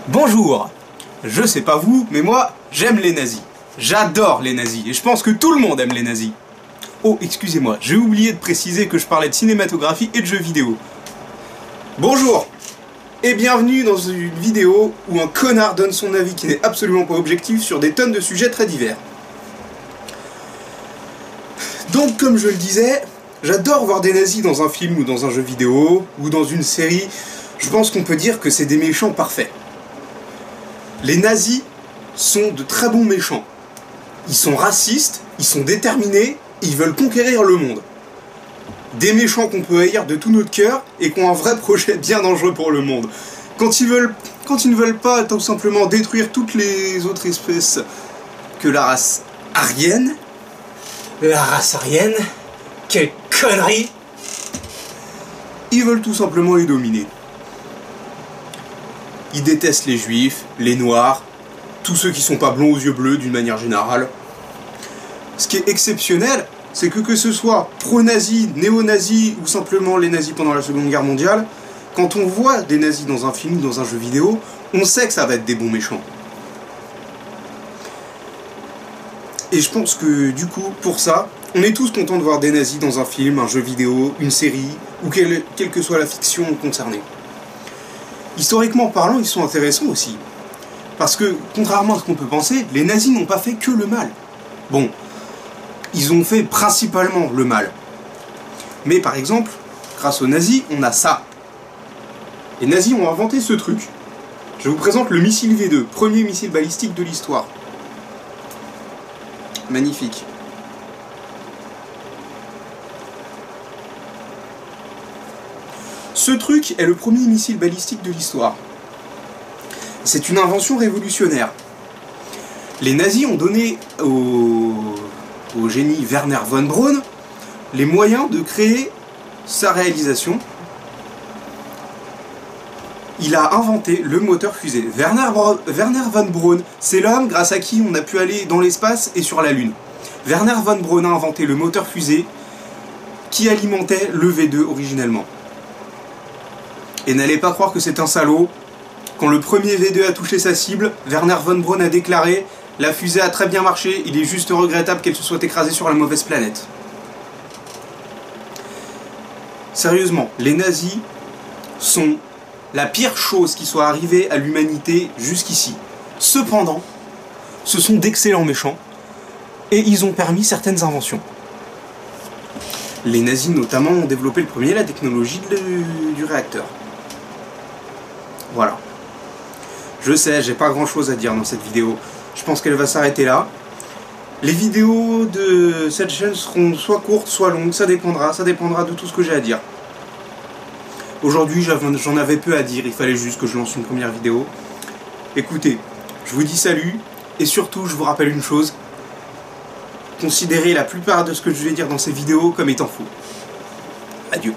Bonjour. Je sais pas vous, mais moi, j'aime les nazis. J'adore les nazis, et je pense que tout le monde aime les nazis. Oh, excusez-moi, j'ai oublié de préciser que je parlais de cinématographie et de jeux vidéo. Bonjour, et bienvenue dans une vidéo où un connard donne son avis qui n'est absolument pas objectif sur des tonnes de sujets très divers. Donc, comme je le disais, j'adore voir des nazis dans un film ou dans un jeu vidéo, ou dans une série. Je pense qu'on peut dire que c'est des méchants parfaits. Les nazis sont de très bons méchants. Ils sont racistes, ils sont déterminés, ils veulent conquérir le monde. Des méchants qu'on peut haïr de tout notre cœur et qui ont un vrai projet bien dangereux pour le monde. Quand ils ne veulent pas tout simplement détruire toutes les autres espèces que la race aryenne. La race aryenne? Quelle connerie! Ils veulent tout simplement les dominer. Ils détestent les juifs, les noirs, tous ceux qui sont pas blonds aux yeux bleus d'une manière générale. Ce qui est exceptionnel, c'est que ce soit pro-nazis, néo-nazis ou simplement les nazis pendant la Seconde Guerre mondiale, quand on voit des nazis dans un film ou dans un jeu vidéo, on sait que ça va être des bons méchants. Et je pense que du coup, pour ça, on est tous contents de voir des nazis dans un film, un jeu vidéo, une série, ou quelle que soit la fiction concernée. Historiquement parlant, ils sont intéressants aussi. Parce que, contrairement à ce qu'on peut penser, les nazis n'ont pas fait que le mal. Bon, ils ont fait principalement le mal. Mais par exemple, grâce aux nazis, on a ça. Les nazis ont inventé ce truc. Je vous présente le missile V2, premier missile balistique de l'histoire. Magnifique. Ce truc est le premier missile balistique de l'histoire. C'est une invention révolutionnaire. Les nazis ont donné au génie Wernher von Braun les moyens de créer sa réalisation. Il a inventé le moteur fusée. Wernher von Braun, c'est l'homme grâce à qui on a pu aller dans l'espace et sur la Lune. Wernher von Braun a inventé le moteur fusée qui alimentait le V2 originellement. Et n'allez pas croire que c'est un salaud. Quand le premier V2 a touché sa cible, Wernher von Braun a déclaré « La fusée a très bien marché, il est juste regrettable qu'elle se soit écrasée sur la mauvaise planète. » Sérieusement, les nazis sont la pire chose qui soit arrivée à l'humanité jusqu'ici. Cependant, ce sont d'excellents méchants, et ils ont permis certaines inventions. Les nazis notamment ont développé le premier la technologie du réacteur. Voilà. Je sais, j'ai pas grand chose à dire dans cette vidéo. Je pense qu'elle va s'arrêter là. Les vidéos de cette chaîne seront soit courtes, soit longues, ça dépendra de tout ce que j'ai à dire. Aujourd'hui, j'en avais peu à dire, il fallait juste que je lance une première vidéo. Écoutez, je vous dis salut, et surtout, je vous rappelle une chose. Considérez la plupart de ce que je vais dire dans ces vidéos comme étant faux. Adieu.